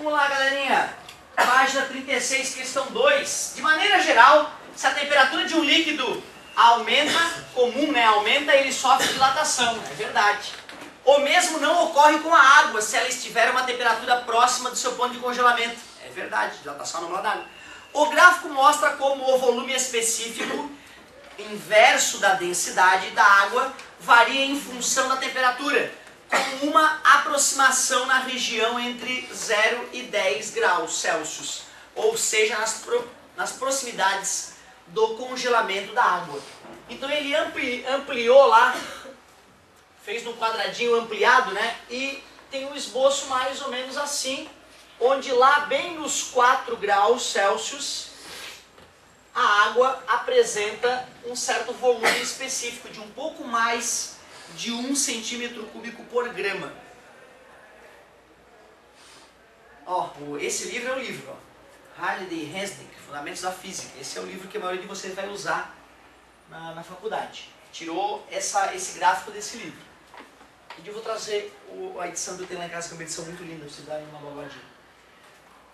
Vamos lá, galerinha. Página 36, questão 2. De maneira geral, se a temperatura de um líquido aumenta, comum, né? Aumenta, ele sofre dilatação. É verdade. O mesmo não ocorre com a água, se ela estiver a uma temperatura próxima do seu ponto de congelamento. É verdade, dilatação não água. O gráfico mostra como o volume específico, inverso da densidade da água, varia em função da temperatura, com uma aproximação na região entre 0 e 10 graus Celsius, ou seja, nas proximidades do congelamento da água. Então ele ampliou lá, fez no quadradinho ampliado, né? E tem um esboço mais ou menos assim, onde lá bem nos 4 graus Celsius, a água apresenta um certo volume específico de um pouco mais de 1 centímetro cúbico por grama. Ó, esse livro é o livro, ó. Harley Resnick, Fundamentos da Física. Esse é o livro que a maioria de vocês vai usar na faculdade. Tirou esse gráfico desse livro. E eu vou trazer a edição que eu tenho lá em casa, que é uma edição muito linda, vocês darem uma babadinha.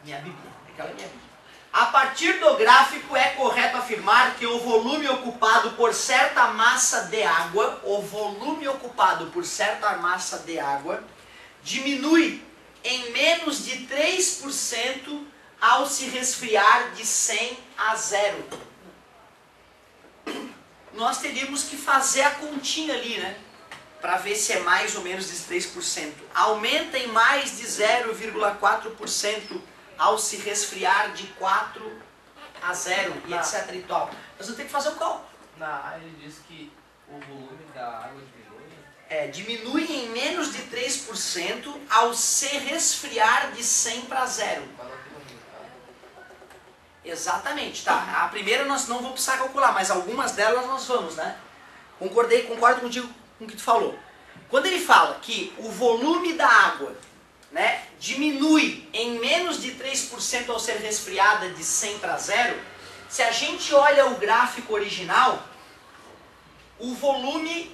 Minha Bíblia, aquela é minha Bíblia. A partir do gráfico é correto afirmar que o volume ocupado por certa massa de água, diminui em menos de 3% ao se resfriar de 100 a 0. Nós teríamos que fazer a continha ali, né? Para ver se é mais ou menos de 3%. Aumenta em mais de 0,4% ao se resfriar de 4 a 0 e etc e tal. Nós vamos ter que fazer o cálculo. Ele diz que o volume da água diminui? Diminui em menos de 3% ao se resfriar de 100 para 0. Exatamente, tá? A primeira nós não vamos precisar calcular, mas algumas delas nós vamos, né? Concordo contigo com o que tu falou. Quando ele fala que o volume da água, né, diminui em menos de 3% ao ser resfriada de 100 para 0, se a gente olha o gráfico original, o volume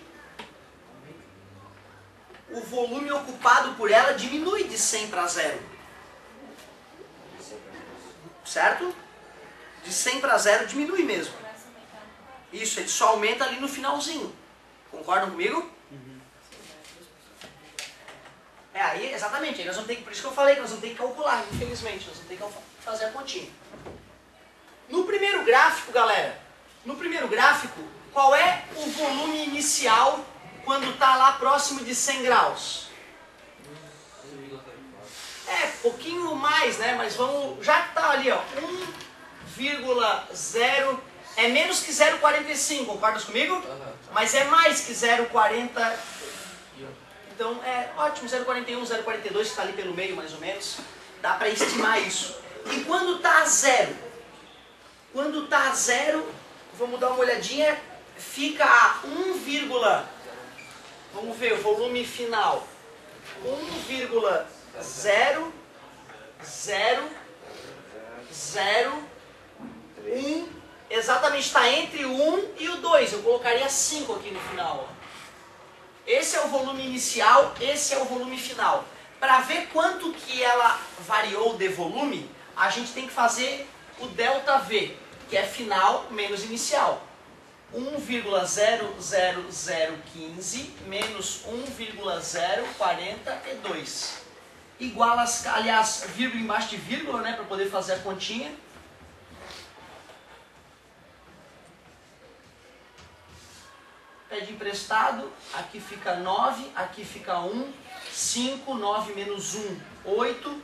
ocupado por ela diminui de 100 para 0. Certo? De 100 para 0 diminui mesmo. Isso, ele só aumenta ali no finalzinho. Concordam comigo? Aí, exatamente, aí nós vamos ter que, por isso que eu falei que nós vamos ter que calcular, infelizmente, nós vamos ter que fazer a continha. No primeiro gráfico, galera, qual é o volume inicial quando está lá próximo de 100 graus? Pouquinho mais, né, mas vamos, já que está ali, ó, 1,0, é menos que 0,45, concordas comigo? Mas é mais que 0,40. Então é ótimo, 0,41, 0,42, que está ali pelo meio mais ou menos. Dá para estimar isso. E quando está a 0? Quando está a 0, vamos dar uma olhadinha, fica a 1, vamos ver o volume final. 1,00001, exatamente, está entre o 1 e o 2. Eu colocaria 5 aqui no final, ó. Esse é o volume inicial, esse é o volume final. Para ver quanto que ela variou de volume, a gente tem que fazer o ΔV, que é final menos inicial. 1,00015 menos 1,042. Igual, aliás, vírgula embaixo de vírgula, né, para poder fazer a continha. Pede emprestado, aqui fica 9, aqui fica 1, 5, 9 menos 1, 8,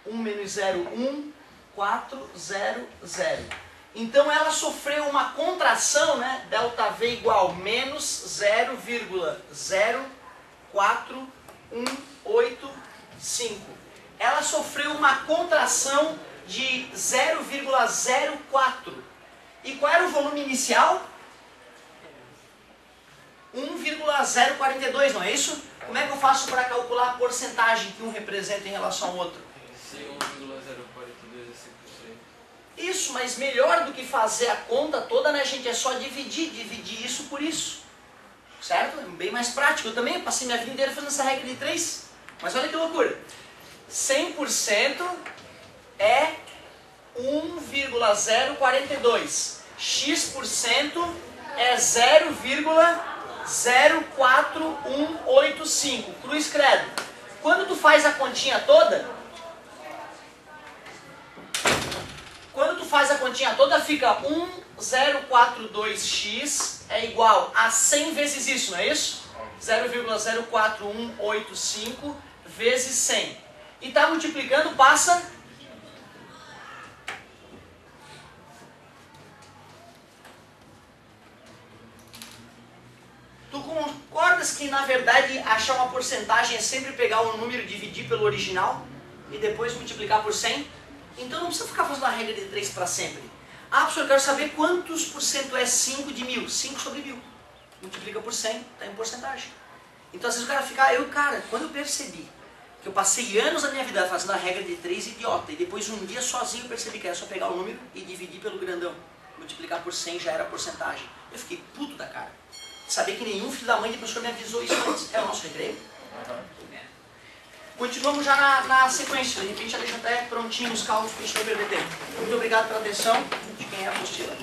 1 menos 0, 1, 4, 0, 0. Então ela sofreu uma contração, né? ΔV igual menos 0,04185. Ela sofreu uma contração de 0,04. E qual era o volume inicial? 1,042, não é isso? Como é que eu faço para calcular a porcentagem que um representa em relação ao outro? Se 1,042 é 5%. Isso, mas melhor do que fazer a conta toda, né, gente? É só dividir isso por isso. Certo? É bem mais prático. Eu também passei minha vida inteira fazendo essa regra de 3. Mas olha que loucura. 100% é 1,042. X% é 0,04185. Cruz credo. Quando tu faz a continha toda, fica 1042x é igual a 100 vezes isso, não é isso? 0,04185 vezes 100. E está multiplicando, passa... Tu concordas que, na verdade, achar uma porcentagem é sempre pegar o número e dividir pelo original e depois multiplicar por 100? Então não precisa ficar fazendo a regra de 3 para sempre. Ah, professor, eu quero saber quantos por cento é 5 de 1000. 5 sobre 1000. Multiplica por 100, está em porcentagem. Então às vezes o cara fica... quando eu percebi que eu passei anos da minha vida fazendo a regra de 3 idiota, e depois um dia sozinho eu percebi que era só pegar o número e dividir pelo grandão. Multiplicar por 100 já era porcentagem. Eu fiquei puto da cara. Saber que nenhum filho da mãe de professor me avisou isso antes. É o nosso recreio. Continuamos já na sequência. De repente já deixa até prontinho os cálculos para a gente não perder tempo. Muito obrigado pela atenção. De quem é a apostila.